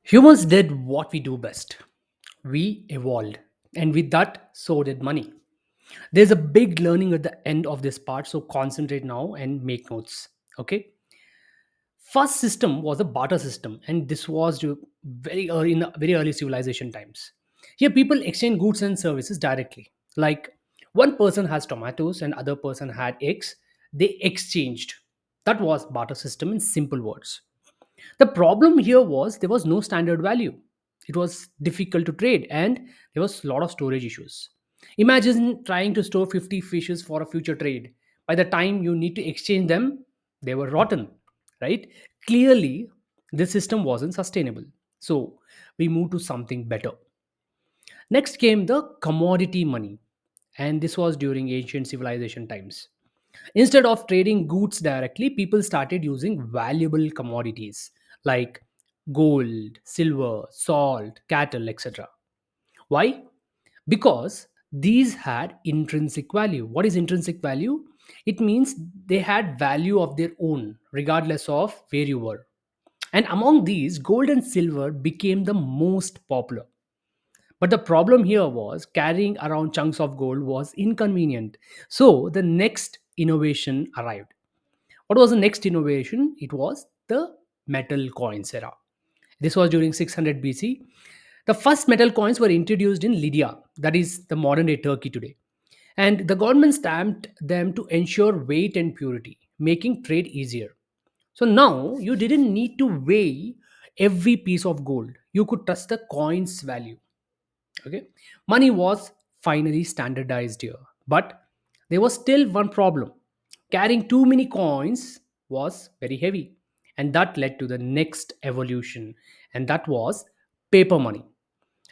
Humans did what we do best. We evolved, and with that, so did money. There's a big learning at the end of this part, so concentrate now and make notes. Okay. First system was a barter system, and this was very early in the very early civilization times. Here, people exchange goods and services directly. Like one person has tomatoes and other person had eggs. They exchanged. That was barter system in simple words. The problem here was there was no standard value. It was difficult to trade and there was a lot of storage issues. Imagine trying to store 50 fishes for a future trade. By the time you need to exchange them, they were rotten, right? Clearly, this system wasn't sustainable. So, we moved to something better. Next came the commodity money, and this was during ancient civilization times. Instead of trading goods directly, people started using valuable commodities like gold, silver, salt, cattle, etc. Why? Because these had intrinsic value. What is intrinsic value? It means they had value of their own, regardless of where you were. And among these, gold and silver became the most popular. But the problem here was carrying around chunks of gold was inconvenient. So the next innovation arrived. What was the next innovation? It was the metal coins era. This was during 600 BC. The first metal coins were introduced in Lydia, that is the modern day Turkey today. And the government stamped them to ensure weight and purity, making trade easier. So now you didn't need to weigh every piece of gold. You could trust the coin's value. Okay. Money was finally standardized here. But there was still one problem. Carrying too many coins was very heavy. And that led to the next evolution. And that was paper money.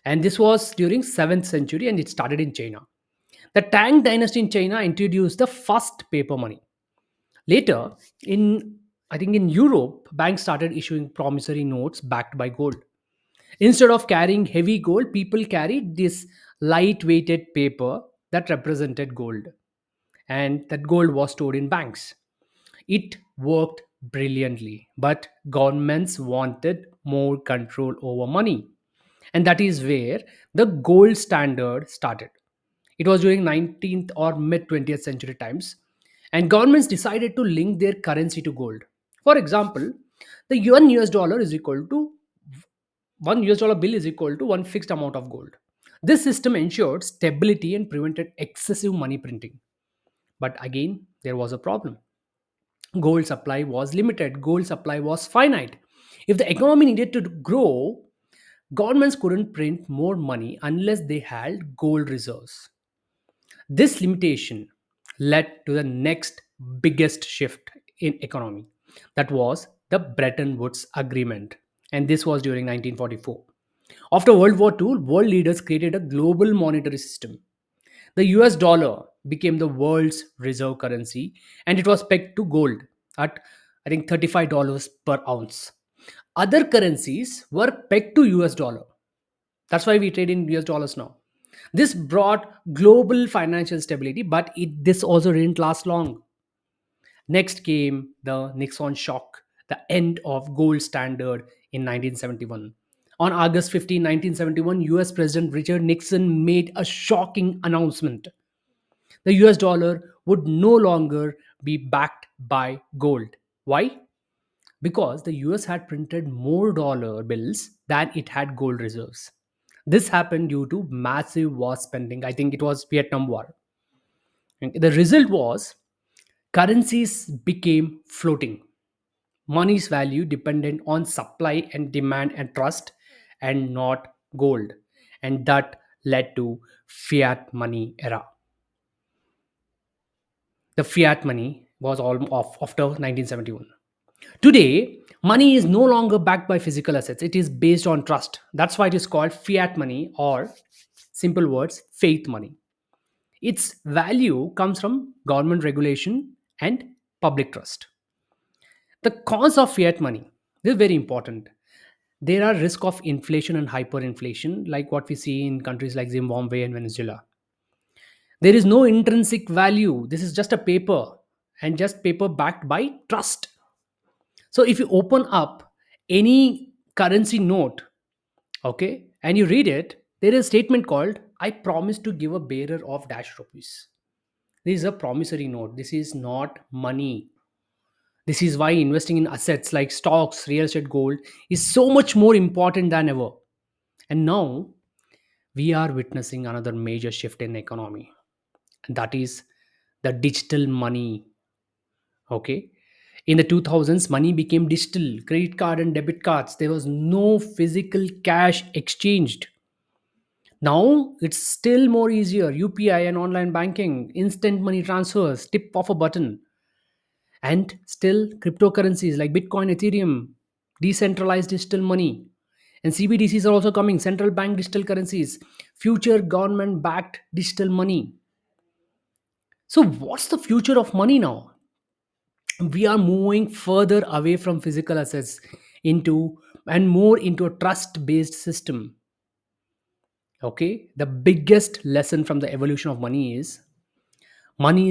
And this was during 7th century and it started in China. The Tang dynasty in China introduced the first paper money. Later, in I think in Europe, banks started issuing promissory notes backed by gold. Instead of carrying heavy gold, people carried this light weighted paper that represented gold. And that gold was stored in banks. It worked brilliantly, but governments wanted more control over money. And that is where the gold standard started. It was during 19th or mid 20th century times, and governments decided to link their currency to gold. For example, the one US dollar is equal to one US dollar bill is equal to one fixed amount of gold. This system ensured stability and prevented excessive money printing. But again, there was a problem. Gold supply was limited, gold supply was finite. If the economy needed to grow, governments couldn't print more money unless they had gold reserves. This limitation led to the next biggest shift in economy. That was the Bretton Woods Agreement. And this was during 1944. After World War II, world leaders created a global monetary system. The US dollar became the world's reserve currency and it was pegged to gold at I think $35 per ounce. Other currencies were pegged to US dollar. That's why we trade in US dollars now. This brought global financial stability, but this also didn't last long. Next came the Nixon shock, the end of gold standard in 1971. On August 15, 1971, US President Richard Nixon made a shocking announcement. The US dollar would no longer be backed by gold. Why? Because the US had printed more dollar bills than it had gold reserves. This happened due to massive war spending. I think it was Vietnam War. And the result was currencies became floating. Money's value depended on supply and demand and trust and not gold. And that led to fiat money era. The fiat money was all off after 1971. Today, money is no longer backed by physical assets. It is based on trust. That's why it is called fiat money or simple words, faith money. Its value comes from government regulation and public trust. The cause of fiat money, this is very important. There are risk of inflation and hyperinflation like what we see in countries like Zimbabwe and Venezuela. There is no intrinsic value. This is just a paper and just paper backed by trust. So if you open up any currency note, Okay, and you read it, there is a statement called, I promise to give a bearer of dash rupees. This is a promissory note. This is not money. This is why investing in assets like stocks, real estate, gold is so much more important than ever. And now we are witnessing another major shift in economy, and that is the digital money. Okay, in the 2000s money became digital, credit card and debit cards, there was no physical cash exchanged. Now it's still more easier, upi and online banking, instant money transfers, tip of a button. And still cryptocurrencies like bitcoin, ethereum, decentralized digital money, and cbdc's are also coming, central bank digital currencies, future government backed digital money. So what's the future of money now? We are moving further away from physical assets into and more into a trust based system. Okay, the biggest lesson from the evolution of money is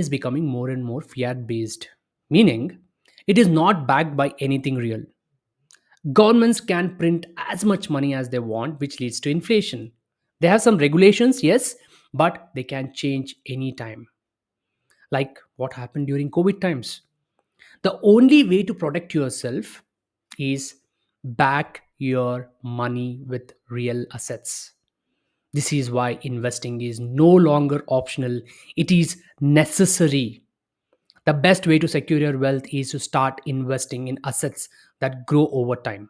becoming more and more fiat based, meaning it is not backed by anything real. Governments can print as much money as they want, which leads to inflation. They have some regulations, yes, but they can change anytime, like what happened during covid times. The only way to protect yourself is back your money with real assets. This is why investing is no longer optional, it is necessary. The best way to secure your wealth is to start investing in assets that grow over time.